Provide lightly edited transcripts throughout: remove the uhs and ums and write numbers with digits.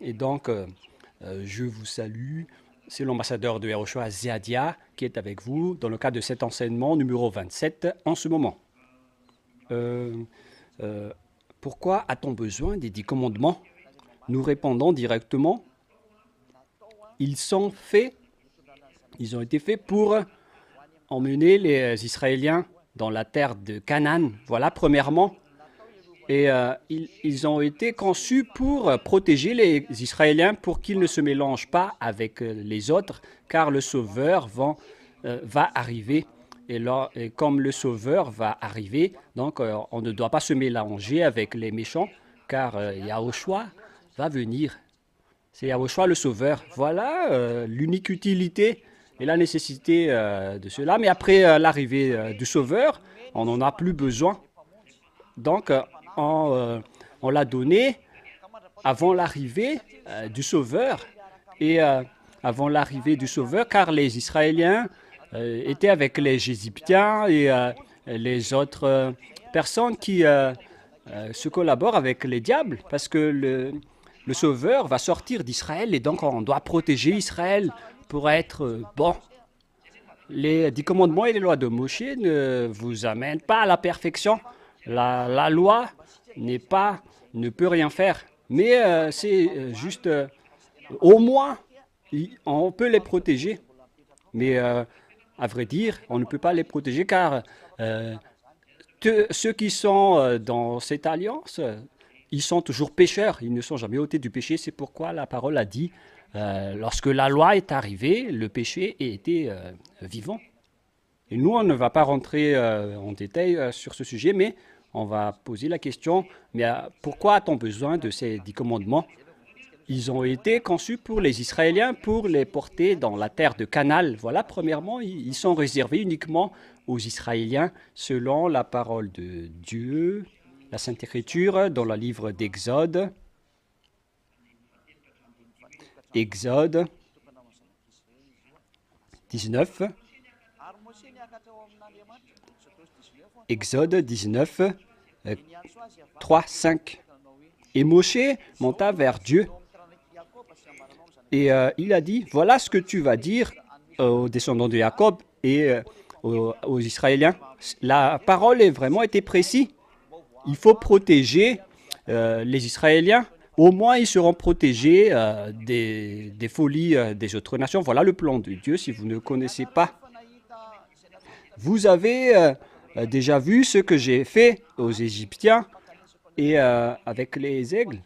Et donc, je vous salue. C'est l'ambassadeur de Yahushua Zeadia qui est avec vous dans le cadre de cet enseignement numéro 27 en ce moment. Euh, euh, Pourquoi a-t-on besoin des 10 commandements? Nous répondons directement. Ils ont été faits pour emmener les Israéliens dans la terre de Canaan. Voilà, premièrement. Et ils ont été conçus pour protéger les Israéliens pour qu'ils ne se mélangent pas avec les autres, car le Sauveur va arriver. Et comme le Sauveur va arriver, donc on ne doit pas se mélanger avec les méchants, car Yahushua va venir. C'est Yahushua le Sauveur. Voilà l'unique utilité et la nécessité de cela. Mais après l'arrivée du Sauveur, on n'en a plus besoin. Donc, on l'a donné avant l'arrivée du Sauveur. Et avant l'arrivée du Sauveur, car les Israéliens étaient avec les Égyptiens et les autres personnes qui se collaborent avec les diables, parce que le Sauveur va sortir d'Israël et donc on doit protéger Israël pour être bon. Les 10 commandements et les lois de Moshe ne vous amènent pas à la perfection. La loi ne peut rien faire. Mais c'est juste, au moins, on peut les protéger. Mais à vrai dire, on ne peut pas les protéger car ceux qui sont dans cette alliance, ils sont toujours pécheurs. Ils ne sont jamais ôtés du péché. C'est pourquoi la parole a dit, lorsque la loi est arrivée, le péché était vivant. Et nous, on ne va pas rentrer en détail sur ce sujet, mais on va poser la question, mais pourquoi a-t-on besoin de ces 10 commandements? Ils ont été conçus pour les Israéliens, pour les porter dans la terre de Canaan. Voilà, premièrement, ils sont réservés uniquement aux Israéliens selon la parole de Dieu, la Sainte Écriture, dans le livre d'Exode. Exode 19. Exode 19, 3, 5. Et Moshe monta vers Dieu et il a dit, voilà ce que tu vas dire aux descendants de Jacob et aux Israéliens. La parole est vraiment été précise. Il faut protéger les Israéliens. Au moins, ils seront protégés des folies des autres nations. Voilà le plan de Dieu si vous ne connaissez pas. Vous avez déjà vu ce que j'ai fait aux Égyptiens et avec les aigles.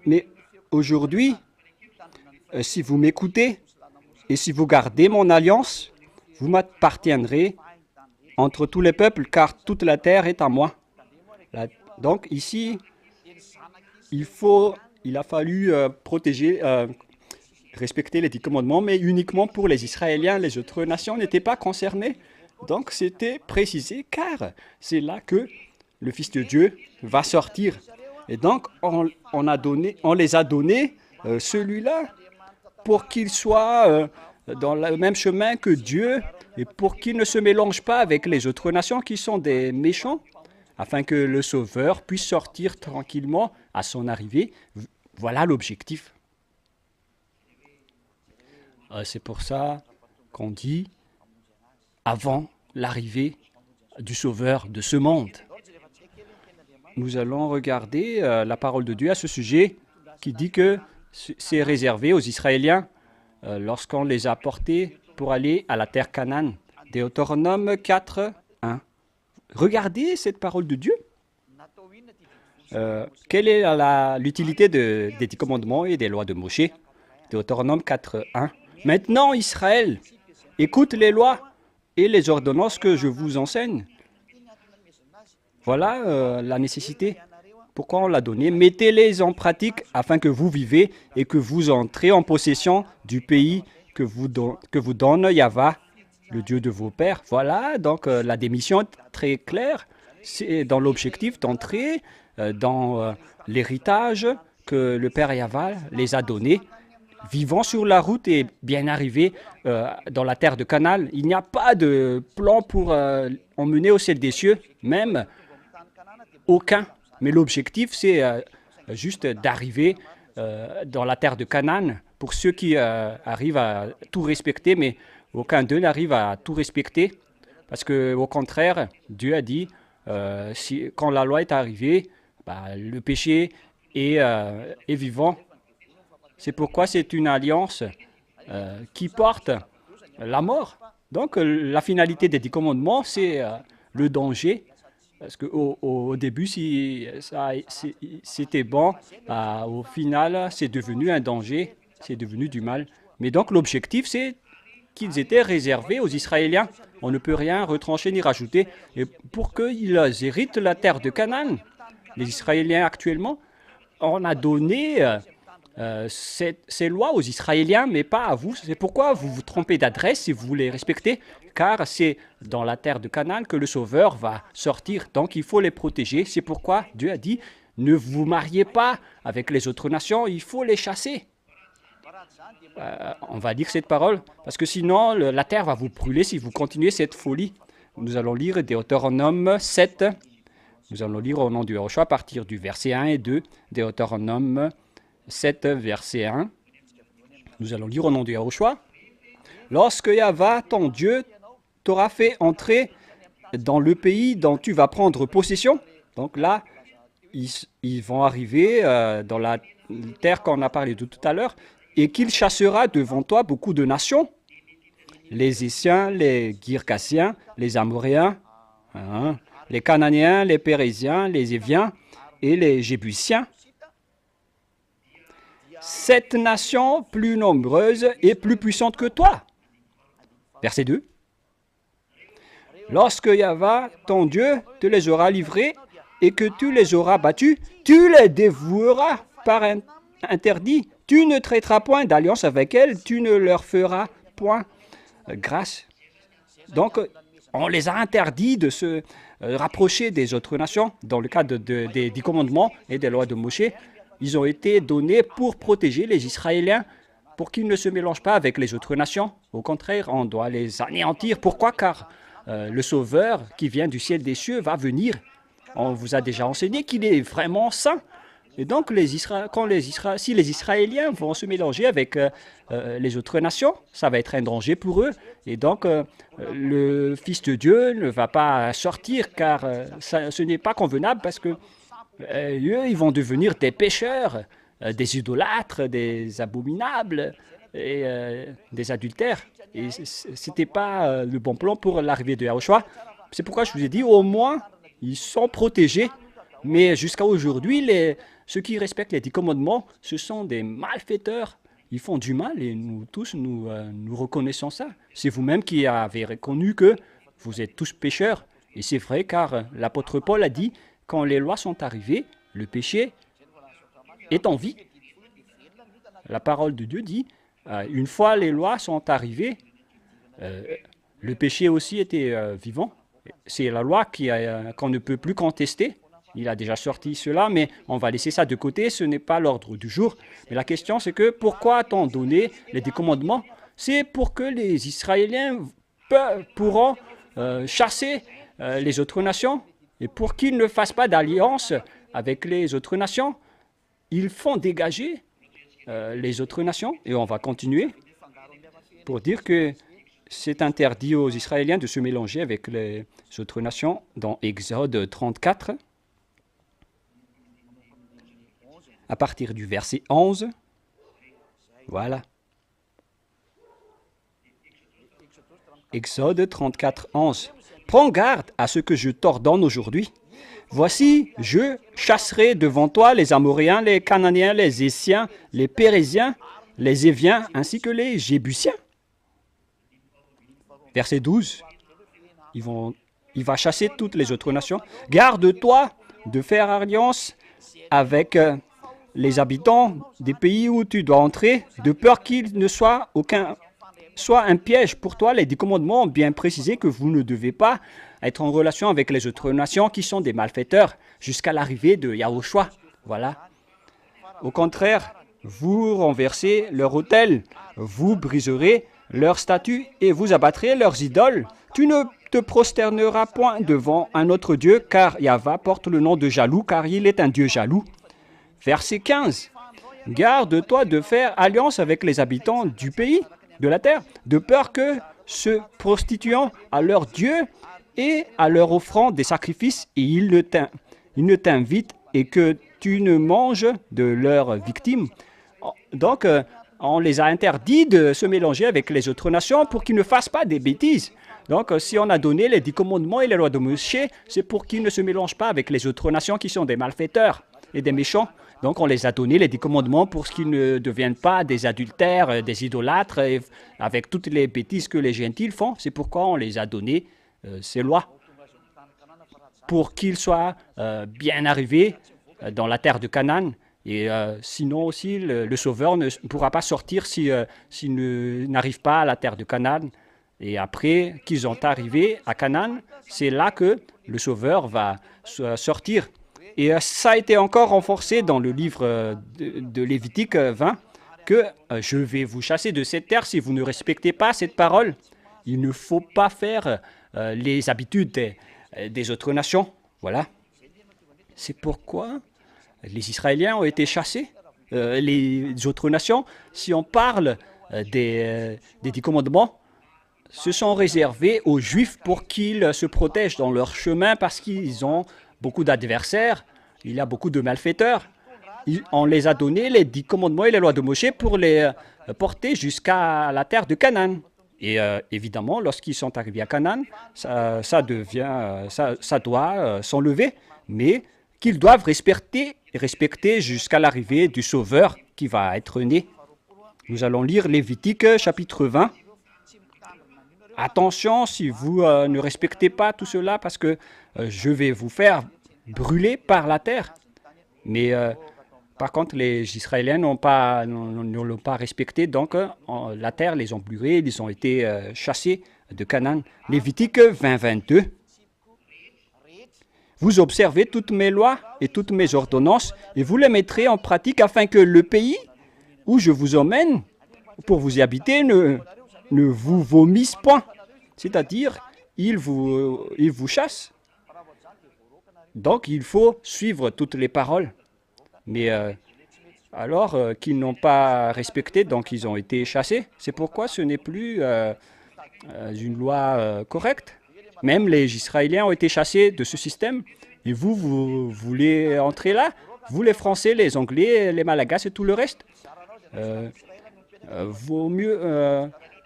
Mais aujourd'hui, si vous m'écoutez et si vous gardez mon alliance, vous m'appartiendrez entre tous les peuples, car toute la terre est à moi. Donc ici, il a fallu protéger, respecter les 10 commandements, mais uniquement pour les Israéliens. Les autres nations n'étaient pas concernées. Donc c'était précisé, car c'est là que le Fils de Dieu va sortir. Et donc on les a donnés celui-là pour qu'il soit dans le même chemin que Dieu et pour qu'il ne se mélange pas avec les autres nations qui sont des méchants, afin que le Sauveur puisse sortir tranquillement à son arrivée. Voilà l'objectif. C'est pour ça qu'on dit avant l'arrivée du Sauveur de ce monde. Nous allons regarder la parole de Dieu à ce sujet qui dit que c'est réservé aux Israéliens lorsqu'on les a portés pour aller à la terre Canaan. Deutéronome 4, 1. Regardez cette parole de Dieu. Quelle est l'utilité des 10 commandements et des lois de Moshe? Deutéronome 4, 1. Maintenant, Israël, écoute les lois et les ordonnances que je vous enseigne. Voilà la nécessité. Pourquoi on l'a donné? Mettez-les en pratique afin que vous vivez et que vous entrez en possession du pays que vous donne Yahva, le Dieu de vos pères. Voilà, donc la démission est très claire. C'est dans l'objectif d'entrer dans l'héritage que le Père Yahva les a donné. Vivant sur la route et bien arrivé dans la terre de Canaan. Il n'y a pas de plan pour emmener au ciel des cieux, même aucun. Mais l'objectif, c'est juste d'arriver dans la terre de Canaan, pour ceux qui arrivent à tout respecter, mais aucun d'eux n'arrive à tout respecter, parce que au contraire, Dieu a dit, quand la loi est arrivée, bah, le péché est vivant. C'est pourquoi c'est une alliance qui porte la mort. Donc la finalité des 10 commandements, c'est le danger. Parce qu'au début, si c'était bon, bah, au final, c'est devenu un danger, c'est devenu du mal. Mais donc l'objectif, c'est qu'ils étaient réservés aux Israéliens. On ne peut rien retrancher ni rajouter. Et pour qu'ils héritent la terre de Canaan, les Israéliens actuellement, on a donné ces lois aux Israéliens, mais pas à vous. C'est pourquoi vous vous trompez d'adresse si vous les respectez, car c'est dans la terre de Canaan que le Sauveur va sortir. Donc il faut les protéger. C'est pourquoi Dieu a dit, ne vous mariez pas avec les autres nations, il faut les chasser. On va dire cette parole, parce que sinon la terre va vous brûler si vous continuez cette folie. Nous allons lire Deutéronome 7. Nous allons lire au nom du Yahushua à partir du verset 1 et 2. Deutéronome 7, verset 1. Nous allons lire au nom du Yahushua. Lorsque Yahva, ton Dieu, t'aura fait entrer dans le pays dont tu vas prendre possession, donc là, ils vont arriver dans la terre qu'on a parlé de tout à l'heure, et qu'il chassera devant toi beaucoup de nations, les Hissiens, les Girgassiens, les Amoréens, les Cananéens, les Pérésiens, les Éviens et les Jébusiens. 7 nations plus nombreuses et plus puissantes que toi. Verset 2. Lorsque Yahva, ton Dieu, te les aura livrés et que tu les auras battus, tu les dévoueras par un interdit. Tu ne traiteras point d'alliance avec elles, tu ne leur feras point grâce. Donc, on les a interdits de se rapprocher des autres nations. Dans le cadre des 10 commandements et des lois de Moshe, ils ont été donnés pour protéger les Israéliens, pour qu'ils ne se mélangent pas avec les autres nations. Au contraire, on doit les anéantir. Pourquoi? Car le Sauveur qui vient du ciel des cieux va venir. On vous a déjà enseigné qu'il est vraiment saint. Et donc, si les Israéliens vont se mélanger avec les autres nations, ça va être un danger pour eux. Et donc, le Fils de Dieu ne va pas sortir, car ce n'est pas convenable, parce que eux, ils vont devenir des pécheurs, des idolâtres, des abominables et des adultères. Et ce n'était pas le bon plan pour l'arrivée de Yahushua. C'est pourquoi je vous ai dit, au moins, ils sont protégés. Mais jusqu'à aujourd'hui, ceux qui respectent les 10 commandements, ce sont des malfaiteurs. Ils font du mal et nous tous, nous reconnaissons ça. C'est vous-même qui avez reconnu que vous êtes tous pécheurs. Et c'est vrai, car l'apôtre Paul a dit, quand les lois sont arrivées, le péché est en vie. La parole de Dieu dit, une fois les lois sont arrivées, le péché aussi était vivant. C'est la loi qu'on ne peut plus contester. Il a déjà sorti cela, mais on va laisser ça de côté, ce n'est pas l'ordre du jour. Mais la question, c'est que pourquoi a-t-on donné les 10 commandements? C'est pour que les Israéliens pourront chasser les autres nations, et pour qu'ils ne fassent pas d'alliance avec les autres nations. Ils font dégager les autres nations, et on va continuer pour dire que c'est interdit aux Israéliens de se mélanger avec les autres nations dans Exode 34. À partir du verset 11, voilà. Exode 34, 11. Prends garde à ce que je t'ordonne aujourd'hui. Voici, je chasserai devant toi les Amoréens, les Cananéens, les Hissiens, les Pérésiens, les Éviens, ainsi que les Jébusiens. Verset 12. Il va chasser toutes les autres nations. Garde-toi de faire alliance avec les habitants des pays où tu dois entrer, de peur qu'il ne soit un piège pour toi. Les 10 commandements ont bien précisé que vous ne devez pas être en relation avec les autres nations qui sont des malfaiteurs jusqu'à l'arrivée de Yahushua. Voilà. Au contraire, vous renversez leur autel, vous briserez leurs statues et vous abattrez leurs idoles. Tu ne te prosterneras point devant un autre Dieu, car Yahva porte le nom de jaloux, car il est un Dieu jaloux. Verset 15. garde-toi de faire alliance avec les habitants du pays, de la terre, de peur que, se prostituant à leurs dieux et à leur offrant des sacrifices, et ils ne t'invitent et que tu ne manges de leurs victimes. Donc, on les a interdits de se mélanger avec les autres nations pour qu'ils ne fassent pas des bêtises. Donc, si on a donné les 10 commandements et les lois de Moïse, c'est pour qu'ils ne se mélangent pas avec les autres nations qui sont des malfaiteurs et des méchants. Donc, on les a donné les 10 commandements pour qu'ils ne deviennent pas des adultères, des idolâtres, avec toutes les bêtises que les gentils font. C'est pourquoi on les a donné ces lois, pour qu'ils soient bien arrivés dans la terre de Canaan. Et sinon aussi, le Sauveur ne pourra pas sortir s'il n'arrive pas à la terre de Canaan. Et après qu'ils sont arrivés à Canaan, c'est là que le Sauveur va sortir. Et ça a été encore renforcé dans le livre de Lévitique 20, que je vais vous chasser de cette terre si vous ne respectez pas cette parole. Il ne faut pas faire les habitudes des autres nations. Voilà. C'est pourquoi les Israéliens ont été chassés. Les autres nations, si on parle des 10 commandements, se sont réservés aux Juifs pour qu'ils se protègent dans leur chemin parce qu'ils ont beaucoup d'adversaires, il y a beaucoup de malfaiteurs. On les a donné les 10 commandements et les lois de Moïse pour les porter jusqu'à la terre de Canaan. Et évidemment, lorsqu'ils sont arrivés à Canaan, ça doit s'enlever, mais qu'ils doivent respecter jusqu'à l'arrivée du Sauveur qui va être né. Nous allons lire Lévitique chapitre 20. Attention si vous ne respectez pas tout cela parce que je vais vous faire brûler par la terre. Mais par contre, les Israéliens ne l'ont pas respecté, donc la terre les ont brûlés, ils ont été chassés de Canaan. Lévitique 20, 22. Vous observez toutes mes lois et toutes mes ordonnances et vous les mettrez en pratique afin que le pays où je vous emmène pour vous y habiter ne vous vomisse point. C'est-à-dire, il vous chasse. Donc, il faut suivre toutes les paroles. Mais alors qu'ils n'ont pas respecté, donc ils ont été chassés. C'est pourquoi ce n'est plus une loi correcte. Même les Israéliens ont été chassés de ce système. Et vous voulez entrer là? Vous, les Français, les Anglais, les Malagas et tout le reste. Vaut mieux...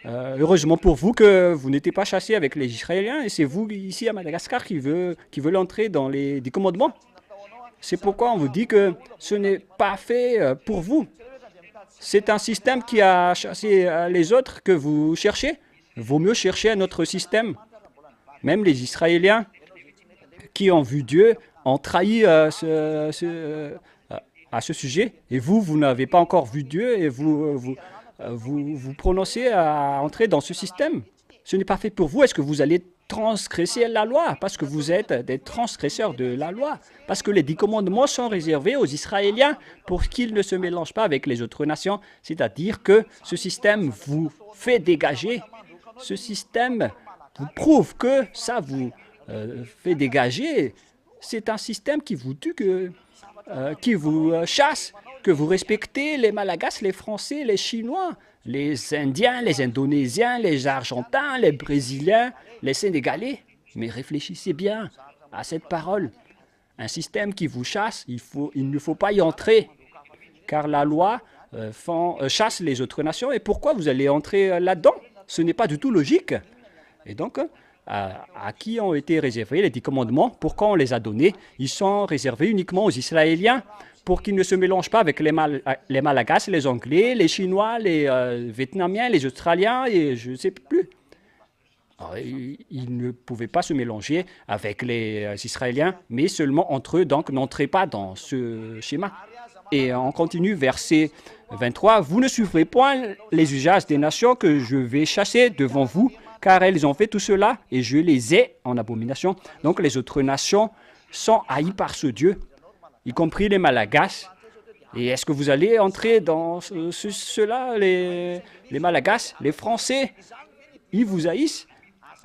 heureusement pour vous que vous n'étiez pas chassés avec les Israéliens et c'est vous ici à Madagascar qui veulent entrer dans les 10 commandements. C'est pourquoi on vous dit que ce n'est pas fait pour vous. C'est un système qui a chassé les autres que vous cherchez. Il vaut mieux chercher un autre système. Même les Israéliens qui ont vu Dieu ont trahi à ce sujet. Et vous n'avez pas encore vu Dieu et vous prononcez à entrer dans ce système. Ce n'est pas fait pour vous. Est-ce que vous allez transgresser la loi parce que vous êtes des transgresseurs de la loi? Parce que les 10 commandements sont réservés aux Israéliens pour qu'ils ne se mélangent pas avec les autres nations. C'est-à-dire que ce système vous fait dégager. Ce système vous prouve que ça vous fait dégager. C'est un système qui vous tue, qui vous chasse, que vous respectez les Malagas, les Français, les Chinois, les Indiens, les Indonésiens, les Argentins, les Brésiliens, les Sénégalais. Mais réfléchissez bien à cette parole. Un système qui vous chasse, il ne faut pas y entrer, car la loi chasse les autres nations. Et pourquoi vous allez entrer là-dedans? Ce n'est pas du tout logique. Et donc, à qui ont été réservés les 10 commandements? Pourquoi on les a donnés? Ils sont réservés uniquement aux Israéliens pour qu'ils ne se mélangent pas avec les Malagas, les Anglais, les Chinois, les Vietnamiens, les Australiens et je ne sais plus. Alors, ils ne pouvaient pas se mélanger avec les Israéliens, mais seulement entre eux, donc n'entrez pas dans ce schéma. Et on continue, verset 23. « Vous ne suivrez point les usages des nations que je vais chasser devant vous, car elles ont fait tout cela, et je les ai en abomination. » Donc les autres nations sont haïes par ce Dieu, y compris les Malagas. Et est-ce que vous allez entrer dans cela, les Malagas, les Français, ils vous haïssent?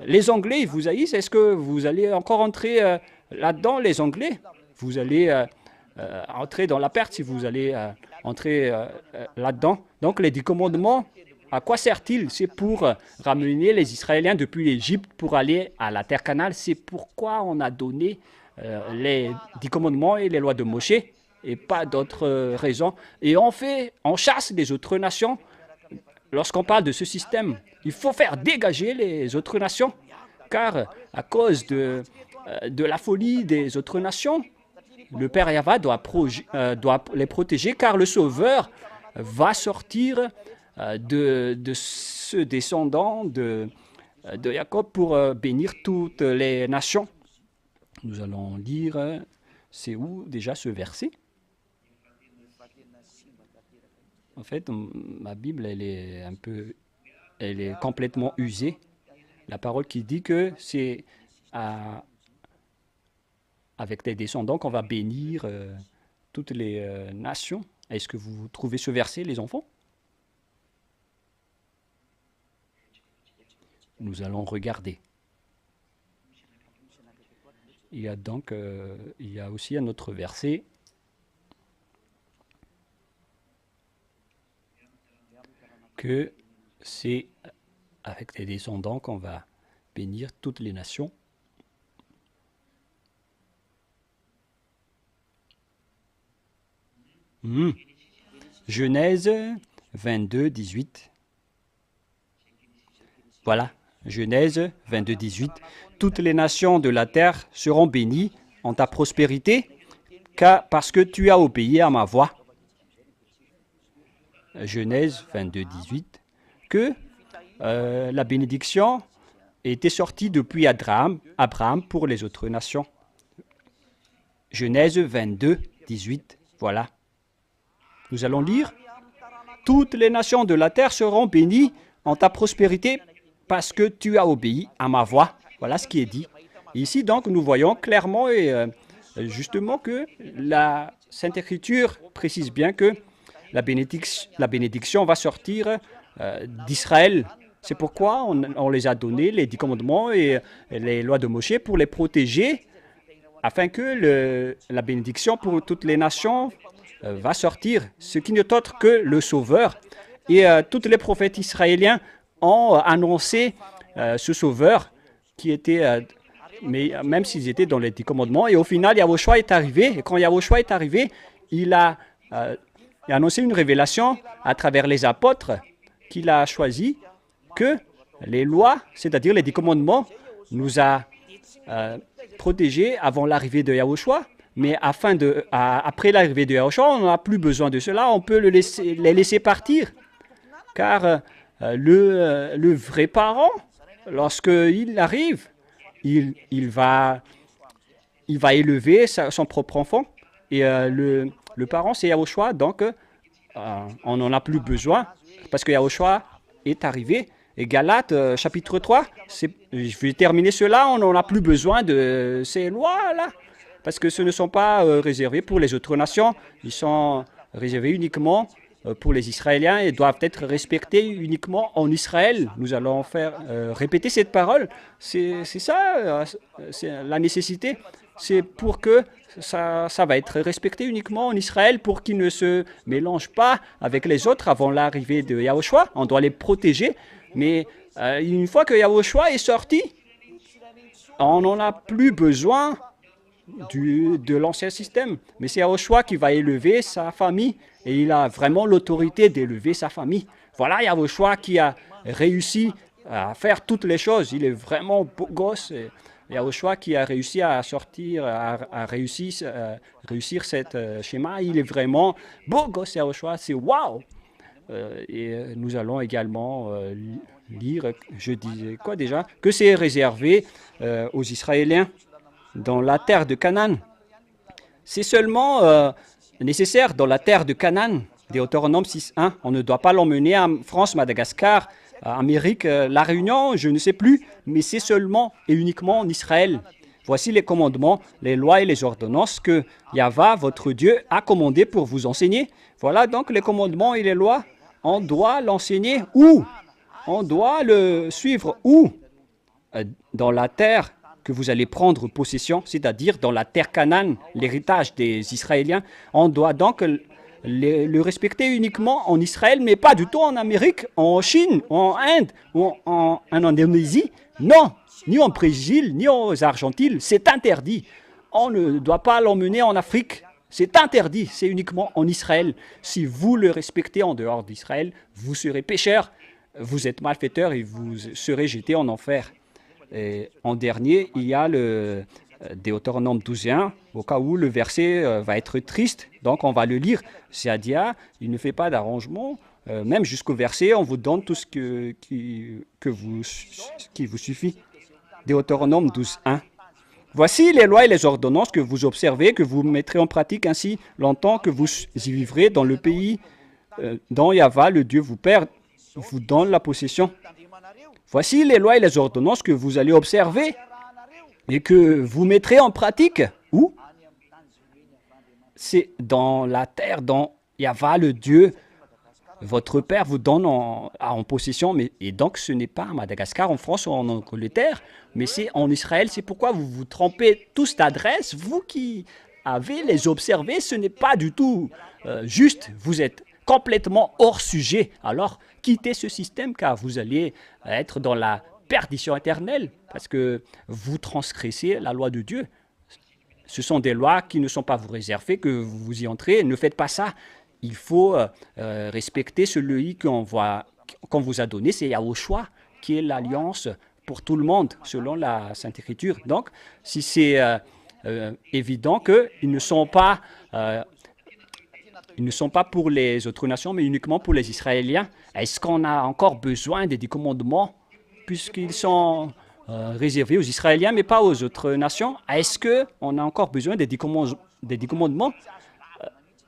Les Anglais, ils vous haïssent. Est-ce que vous allez encore entrer là-dedans, les Anglais? Vous allez entrer dans la perte si vous allez entrer là-dedans. Donc les 10 commandements, à quoi sert-il? C'est pour ramener les Israéliens depuis l'Égypte pour aller à la terre canale. C'est pourquoi on a donné les 10 commandements et les lois de Moshe et pas d'autres raisons. Et on chasse les autres nations. Lorsqu'on parle de ce système, il faut faire dégager les autres nations, car à cause de la folie des autres nations, le Père Yahva doit les protéger, car le Sauveur va sortir de ce descendant de Jacob pour bénir toutes les nations. Nous allons lire, c'est où déjà ce verset? En fait, ma Bible, elle est complètement usée. La parole qui dit que c'est avec tes descendants qu'on va bénir toutes les nations. Est-ce que vous trouvez ce verset, les enfants? Nous allons regarder. Il y a aussi un autre verset. Que c'est avec tes descendants qu'on va bénir toutes les nations. Genèse 22, 18. Voilà, Genèse 22, 18. Toutes les nations de la terre seront bénies en ta prospérité, parce que tu as obéi à ma voix. Genèse 22, 18, que la bénédiction était sortie depuis Abraham pour les autres nations. Genèse 22, 18, voilà. Nous allons lire. Toutes les nations de la terre seront bénies en ta prospérité parce que tu as obéi à ma voix. Voilà ce qui est dit. Ici, donc, nous voyons clairement et justement que la Sainte Écriture précise bien que la bénédiction va sortir d'Israël. C'est pourquoi on les a donnés, les 10 commandements et les lois de Moshe, pour les protéger, afin que la bénédiction pour toutes les nations va sortir, ce qui n'est autre que le Sauveur. Et tous les prophètes israéliens ont annoncé ce Sauveur qui était, mais même s'ils étaient dans les 10 commandements. Et au final, Yahushua est arrivé. Et quand Yahushua est arrivé, il a annoncé une révélation à travers les apôtres qu'il a choisi que les lois, c'est-à-dire les 10 commandements, nous a protégés avant l'arrivée de Yahushua. Mais après l'arrivée de Yahushua, on n'a plus besoin de cela. On peut les laisser partir. Car le vrai parent, lorsqu'il arrive, il va élever son propre enfant. Et le parent, c'est Yahushua. Donc, on n'en a plus besoin parce que Yahushua est arrivé. Et Galates, chapitre 3, je vais terminer cela. On n'en a plus besoin de ces lois-là. Parce que ce ne sont pas réservés pour les autres nations. Ils sont réservés uniquement pour les Israéliens et doivent être respectés uniquement en Israël. Nous allons faire répéter cette parole. C'est ça, c'est la nécessité. C'est pour que ça va être respecté uniquement en Israël pour qu'ils ne se mélangent pas avec les autres avant l'arrivée de Yahushua. On doit les protéger. Mais une fois que Yahushua est sorti, on n'en a plus besoin de l'ancien système. Mais c'est Yahushua qui va élever sa famille et il a vraiment l'autorité d'élever sa famille. Voilà Yahushua qui a réussi à faire toutes les choses. Il est vraiment beau gosse. Yahushua qui a réussi à sortir, à réussir cette schéma. Il est vraiment beau gosse, Yahushua. C'est waouh! Et nous allons également lire, je disais quoi déjà, que c'est réservé aux Israéliens dans la terre de Canaan. C'est seulement nécessaire dans la terre de Canaan, Deutéronome 6.1. On ne doit pas l'emmener à France, Madagascar, Amérique, La Réunion, je ne sais plus, mais c'est seulement et uniquement en Israël. Voici les commandements, les lois et les ordonnances que Yahva, votre Dieu, a commandés pour vous enseigner. Voilà donc les commandements et les lois. On doit l'enseigner où? On doit le suivre où? Dans la terre que vous allez prendre possession, c'est-à-dire dans la terre Canaan, l'héritage des Israéliens. On doit donc le respecter uniquement en Israël, mais pas du tout en Amérique, en Chine, en Inde, ou en Indonésie. Non, ni en Brésil, ni aux Argentines, c'est interdit. On ne doit pas l'emmener en Afrique. C'est interdit, c'est uniquement en Israël. Si vous le respectez en dehors d'Israël, vous serez pécheur, vous êtes malfaiteur et vous serez jeté en enfer. Et en dernier, il y a le Deutéronome 12:1, au cas où le verset va être triste. Donc on va le lire. Zeadia, il ne fait pas d'arrangement. Même jusqu'au verset, on vous donne tout ce qui vous suffit. Deutéronome 12:1. Voici les lois et les ordonnances que vous observez, que vous mettrez en pratique ainsi longtemps que vous y vivrez dans le pays dont Yahva, le Dieu vous perd, vous donne la possession. Voici les lois et les ordonnances que vous allez observer et que vous mettrez en pratique. Où? C'est dans la terre dont Yahva, le Dieu, votre Père, vous donne en possession. Et donc, ce n'est pas à Madagascar, en France ou en Angleterre, mais c'est en Israël. C'est pourquoi vous vous trompez tous d'adresse. Vous qui avez les observés, ce n'est pas du tout juste. Vous êtes complètement hors sujet. Alors, quittez ce système car vous allez être dans la perdition éternelle parce que vous transgressez la loi de Dieu. Ce sont des lois qui ne sont pas vous réservées, que vous y entrez. Ne faites pas ça. Il faut respecter celui qu'on vous a donné. C'est Yahushua qui est l'alliance pour tout le monde, selon la Sainte Écriture. Donc, si c'est évident qu'ils ne sont pas pour les autres nations, mais uniquement pour les Israéliens, est-ce qu'on a encore besoin des 10 commandements, puisqu'ils sont réservés aux Israéliens, mais pas aux autres nations? Est-ce qu'on a encore besoin des 10 commandements?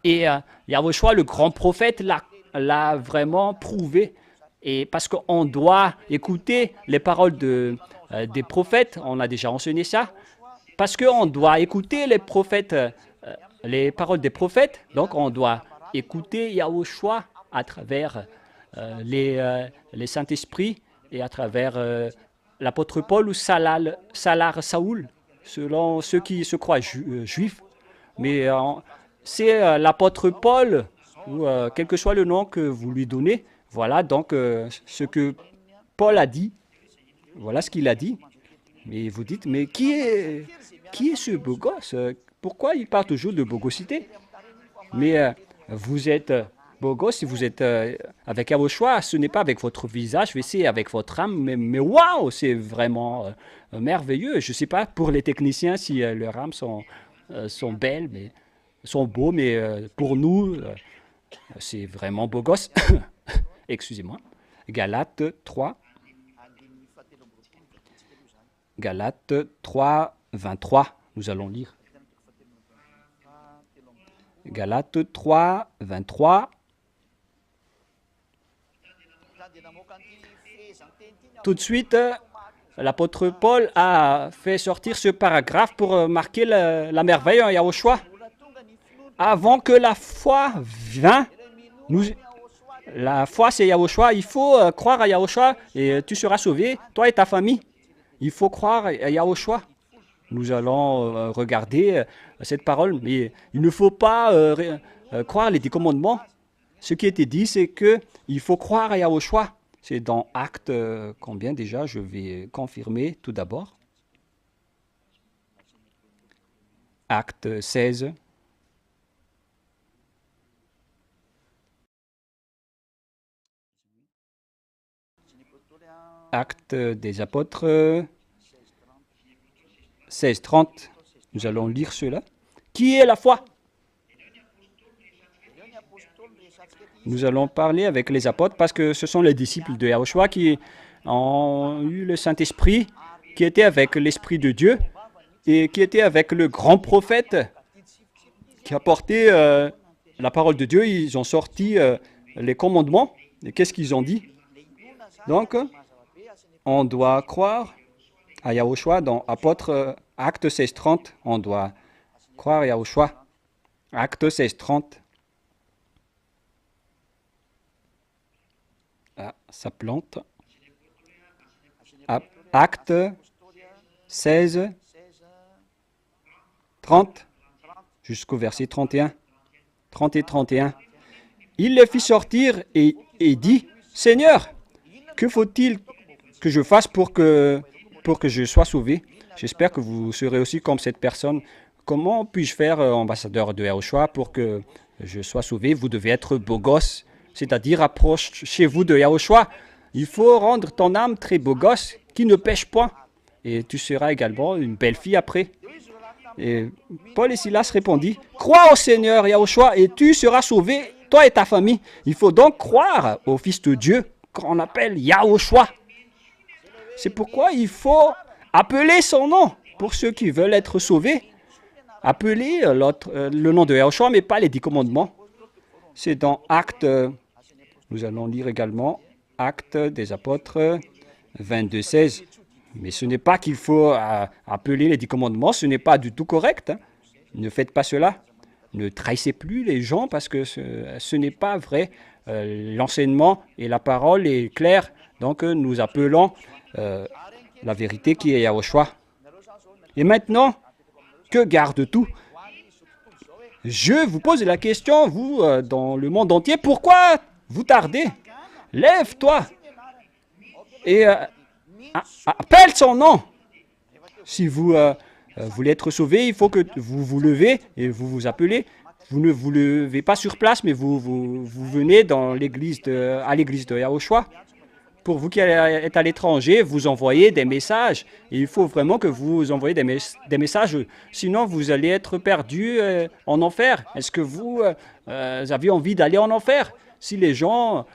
Et Yahushua, le grand prophète, l'a vraiment prouvé. Et parce qu'on doit écouter les paroles des prophètes, on a déjà enseigné ça, parce qu'on doit écouter les prophètes, les paroles des prophètes, donc on doit écouter Yahushua à travers les Saint-Esprits et à travers l'apôtre Paul ou Salar Saoul, selon ceux qui se croient juifs. Mais c'est l'apôtre Paul, ou quel que soit le nom que vous lui donnez. Voilà donc ce que Paul a dit. Voilà ce qu'il a dit. Mais vous dites, mais qui est ce beau gosse? Pourquoi il parle toujours de bogosité? Mais vous êtes beau gosse si vous êtes avec Yahushua. Ce n'est pas avec votre visage, mais c'est avec votre âme. Mais waouh, c'est vraiment merveilleux. Je ne sais pas pour les techniciens si leurs âmes sont belles, mais sont beaux, mais pour nous, c'est vraiment beau gosse. Excusez-moi. Galates 3. Galates 3, 23. Nous allons lire. Galates 3, 23. Tout de suite, l'apôtre Paul a fait sortir ce paragraphe pour marquer la merveille en Yahushua. Avant que la foi vienne, la foi c'est Yahushua. Il faut croire à Yahushua et tu seras sauvé, toi et ta famille. Il faut croire à Yahushua. Nous allons regarder cette parole, mais il ne faut pas croire les 10 commandements. Ce qui était dit, c'est qu'il faut croire à Yahushua. C'est dans Acte combien déjà? Je vais confirmer tout d'abord. Acte 16. Acte des apôtres 16, 30. Nous allons lire cela. Qui est la foi? Nous allons parler avec les apôtres parce que ce sont les disciples de Yahushua qui ont eu le Saint-Esprit, qui étaient avec l'Esprit de Dieu et qui étaient avec le grand prophète qui a porté la parole de Dieu. Ils ont sorti les commandements. Et qu'est-ce qu'ils ont dit? Donc, on doit croire à Yahushua dans Apôtre Acte 16, 30. On doit croire à Yahushua. Acte 16, 30. Ah, ça plante. Acte 16, 30, jusqu'au verset 31. 30 et 31. Il les fit sortir et dit, Seigneur, que faut-il que je fasse pour que je sois sauvé? J'espère que vous serez aussi comme cette personne. Comment puis-je faire, ambassadeur de Yahushua, pour que je sois sauvé? Vous devez être beau gosse, c'est-à-dire approchez-vous de Yahushua. Il faut rendre ton âme très beau gosse qui ne pêche point. Et tu seras également une belle fille après. Et Paul et Silas répondit, crois au Seigneur Yahushua et tu seras sauvé, toi et ta famille. Il faut donc croire au Fils de Dieu qu'on appelle Yahushua. C'est pourquoi il faut appeler son nom pour ceux qui veulent être sauvés. Appelez le nom de Yahushua, mais pas les 10 commandements. C'est dans Actes, nous allons lire également Actes des apôtres 22, 16. Mais ce n'est pas qu'il faut appeler les 10 commandements, ce n'est pas du tout correct. Hein. Ne faites pas cela. Ne trahissez plus les gens parce que ce n'est pas vrai. L'enseignement et la parole est claire. Donc nous appelons la vérité qui est Yahushua. Et maintenant, que garde tout? Je vous pose la question, vous, dans le monde entier, pourquoi vous tardez? Lève-toi et appelle son nom. Si vous voulez être sauvé, il faut que vous vous levez et vous vous appelez. Vous ne vous levez pas sur place, mais vous venez à l'église de Yahushua. Pour vous qui êtes à l'étranger, vous envoyez des messages. Et il faut vraiment que vous envoyez des messages. Sinon, vous allez être perdu en enfer. Est-ce que vous avez envie d'aller en enfer? Si les gens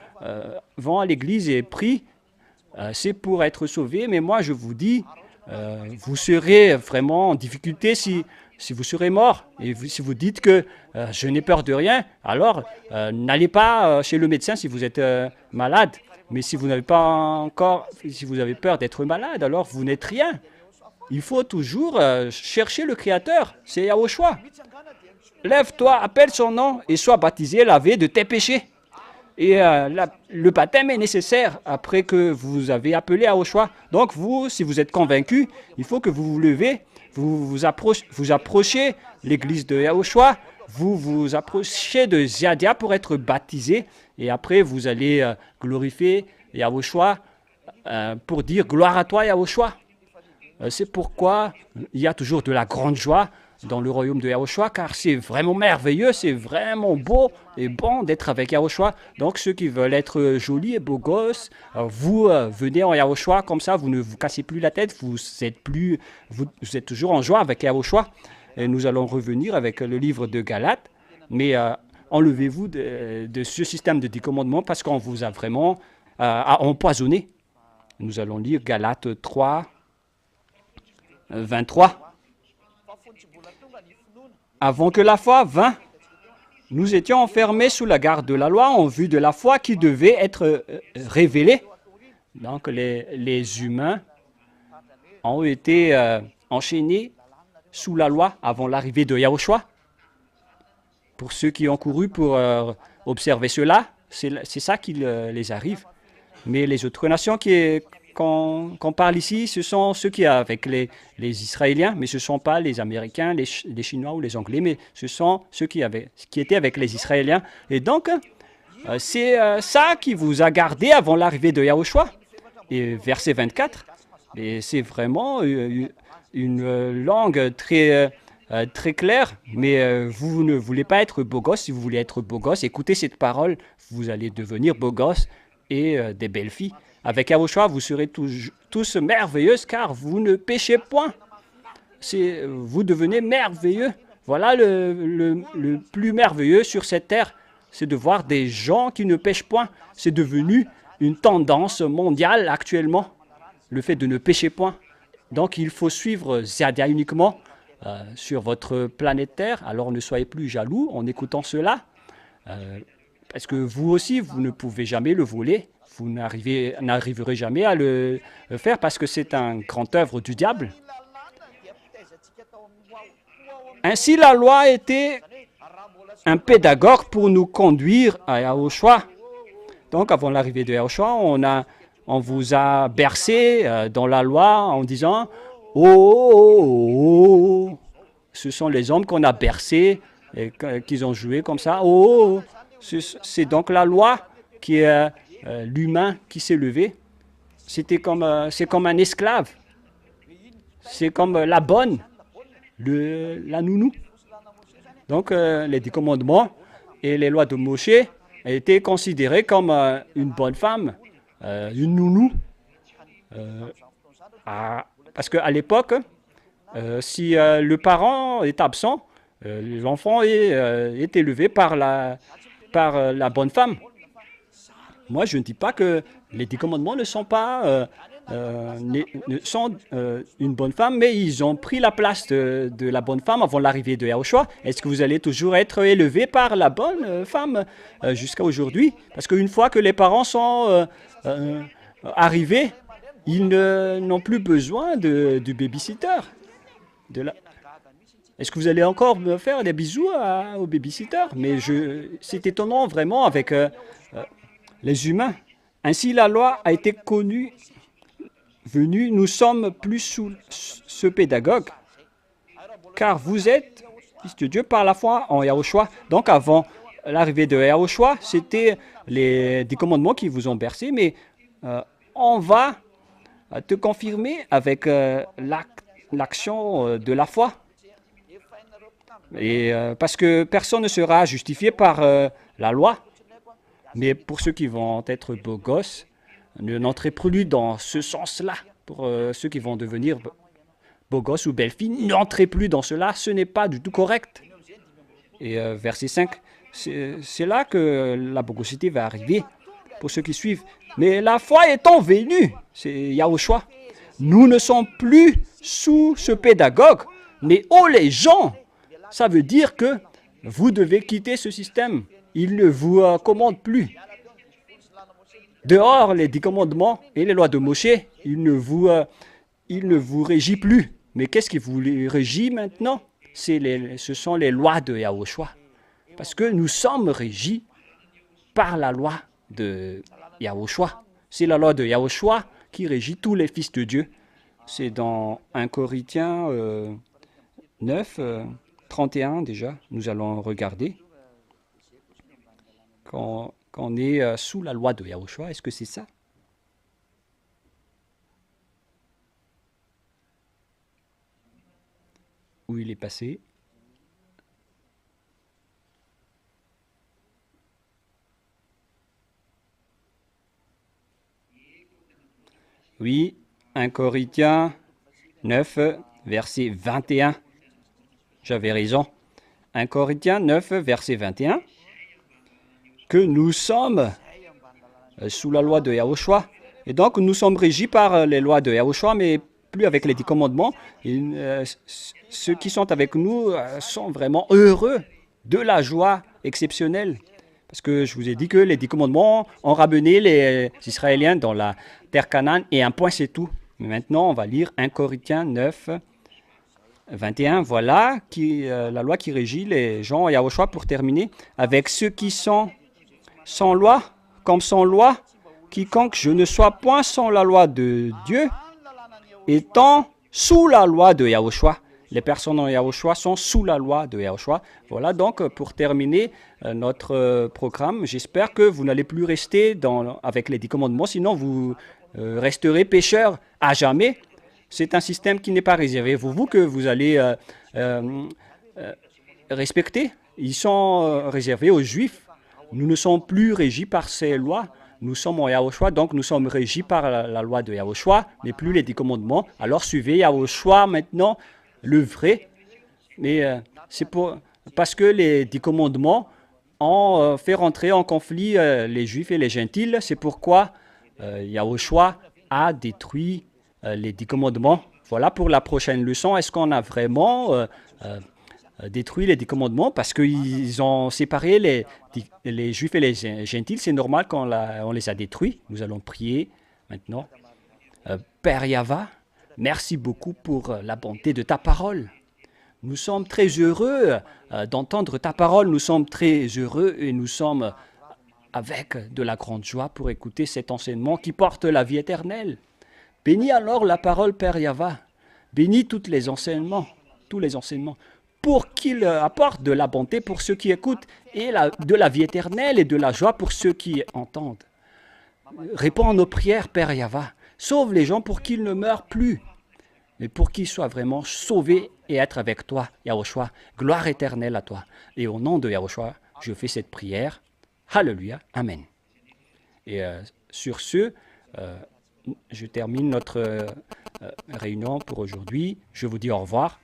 vont à l'église et prient, c'est pour être sauvés. Mais moi, je vous dis, vous serez vraiment en difficulté si vous serez mort. Et si vous dites que je n'ai peur de rien, alors n'allez pas chez le médecin si vous êtes malade. Mais si vous n'avez pas encore, si vous avez peur d'être malade, alors vous n'êtes rien. Il faut toujours chercher le Créateur, c'est Yahushua. Lève-toi, appelle son nom et sois baptisé, lavé de tes péchés. Et le baptême est nécessaire après que vous avez appelé Yahushua. Donc vous, si vous êtes convaincu, il faut que vous vous levez, vous approchez l'église de Yahushua, vous vous approchez de Ziadia pour être baptisé. Et après, vous allez glorifier Yahushua pour dire gloire à toi, Yahushua. C'est pourquoi il y a toujours de la grande joie dans le royaume de Yahushua, car c'est vraiment merveilleux, c'est vraiment beau et bon d'être avec Yahushua. Donc, ceux qui veulent être jolis et beaux gosses, vous venez en Yahushua, comme ça, vous ne vous cassez plus la tête, vous êtes toujours en joie avec Yahushua. Et nous allons revenir avec le livre de Galates, mais enlevez-vous de ce système de 10 commandements parce qu'on vous a vraiment empoisonné. Nous allons lire Galates 3, 23. Avant que la foi vînt, nous étions enfermés sous la garde de la loi en vue de la foi qui devait être révélée. Donc les humains ont été enchaînés sous la loi avant l'arrivée de Yahushua. Pour ceux qui ont couru pour observer cela, c'est ça qui les arrive. Mais les autres nations qu'on parle ici, ce sont ceux qui sont avec les Israéliens, mais ce ne sont pas les Américains, les Chinois ou les Anglais, mais ce sont ceux qui étaient avec les Israéliens. Et donc, c'est ça qui vous a gardé avant l'arrivée de Yahushua. Et verset 24, et c'est vraiment une langue très claire, mais vous ne voulez pas être beau gosse. Si vous voulez être beau gosse, écoutez cette parole, vous allez devenir beau gosse et des belles filles. Avec Yahushua, vous serez tous merveilleuses car vous ne péchez point. Vous devenez merveilleux. Voilà le plus merveilleux sur cette terre, c'est de voir des gens qui ne pêchent point. C'est devenu une tendance mondiale actuellement, le fait de ne pécher point. Donc il faut suivre Ziadia uniquement sur votre planète Terre. Alors ne soyez plus jaloux en écoutant cela, parce que vous aussi, vous ne pouvez jamais le voler. Vous n'arriverez jamais à le faire parce que c'est un grand œuvre du diable. Ainsi, la loi était un pédagogue pour nous conduire à Yahushua. Donc, avant l'arrivée de Yahushua, on vous a bercé dans la loi en disant « Oh, oh, oh, oh ». Ce sont les hommes qu'on a bercés et qu'ils ont joué comme ça. « Oh, oh, oh ». C'est donc la loi qui est l'humain qui s'est levé. C'est comme un esclave. C'est comme la bonne, la nounou. Donc, les 10 commandements et les lois de Moshe étaient considérées comme une bonne femme, une nounou. Parce qu'à l'époque, si le parent est absent, l'enfant est élevé par la bonne femme. Moi, je ne dis pas que les 10 commandements ne sont pas sont une bonne femme, mais ils ont pris la place de la bonne femme avant l'arrivée de Yahushua. Est-ce que vous allez toujours être élevé par la bonne femme jusqu'à aujourd'hui? Parce qu'une fois que les parents sont arrivés, ils n'ont plus besoin du babysitter. Est-ce que vous allez encore me faire des bisous au babysitter? Mais c'est étonnant vraiment avec les humains. Ainsi, la loi a été connue, venue, nous sommes plus sous ce pédagogue, car vous êtes fils de Dieu par la foi en Yahushua. Donc avant l'arrivée de Yahushua, c'était les 10 commandements qui vous ont bercé, mais on va te confirmer avec l'action de la foi. Et parce que personne ne sera justifié par la loi. Mais pour ceux qui vont être beaux gosses, ne n'entrez plus dans ce sens-là. Pour ceux qui vont devenir beaux gosses ou belles filles, n'entrez plus dans cela. Ce n'est pas du tout correct. Et verset 5, c'est là que la bogosité va arriver pour ceux qui suivent. Mais la foi étant venue, c'est Yahushua. Nous ne sommes plus sous ce pédagogue, mais oh les gens, ça veut dire que vous devez quitter ce système. Il ne vous commande plus. Dehors, les 10 commandements et les lois de Moshe, il ne vous régit plus. Mais qu'est-ce qui vous régit maintenant? Ce sont les lois de Yahushua. Parce que nous sommes régis par la loi de Yahushua. C'est la loi de Yahushua qui régit tous les fils de Dieu. C'est dans 1 Corinthiens 9, 31 déjà. Nous allons regarder. Quand on est sous la loi de Yahushua, est-ce que c'est ça? Où il est passé? Oui, 1 Corinthiens 9, verset 21. J'avais raison. 1 Corinthiens 9, verset 21. Que nous sommes sous la loi de Yahushua. Et donc, nous sommes régis par les lois de Yahushua, mais plus avec les 10 commandements. Et, ceux qui sont avec nous sont vraiment heureux de la joie exceptionnelle. Parce que je vous ai dit que les 10 commandements ont ramené les Israéliens dans la terre Canaan et un point c'est tout. Mais maintenant, on va lire 1 Corinthiens 9, 21. Voilà la loi qui régit les gens à Yahushua pour terminer. Avec ceux qui sont sans loi, comme sans loi, quiconque je ne sois point sans la loi de Dieu, étant sous la loi de Yahushua. Les personnes en Yahushua sont sous la loi de Yahushua. Voilà donc pour terminer notre programme. J'espère que vous n'allez plus rester avec les 10 commandements, sinon vous resterez pécheurs à jamais. C'est un système qui n'est pas réservé pour vous, que vous allez respecter. Ils sont réservés aux Juifs. Nous ne sommes plus régis par ces lois. Nous sommes en Yahushua, donc nous sommes régis par la loi de Yahushua, mais plus les 10 commandements. Alors suivez Yahushua maintenant, le vrai. Mais c'est parce que les 10 commandements ont fait rentrer en conflit les Juifs et les Gentils. C'est pourquoi Yahushua a détruit les 10 commandements. Voilà pour la prochaine leçon. Est-ce qu'on a vraiment détruit les 10 commandements parce qu'ils ont séparé les Juifs et les Gentils? C'est normal qu'on les a détruits. Nous allons prier maintenant. Père Yahva, merci beaucoup pour la bonté de ta parole. Nous sommes très heureux d'entendre ta parole. Nous sommes très heureux et nous sommes avec de la grande joie pour écouter cet enseignement qui porte la vie éternelle. Bénis alors la parole, Père Yahva. Bénis tous les enseignements. pour qu'il apporte de la bonté pour ceux qui écoutent et de la vie éternelle et de la joie pour ceux qui entendent. Réponds à nos prières, Père Yahva. Sauve les gens pour qu'ils ne meurent plus, mais pour qu'ils soient vraiment sauvés et être avec toi, Yahushua. Gloire éternelle à toi. Et au nom de Yahushua, je fais cette prière. Alléluia. Amen. Et sur ce, je termine notre réunion pour aujourd'hui. Je vous dis au revoir.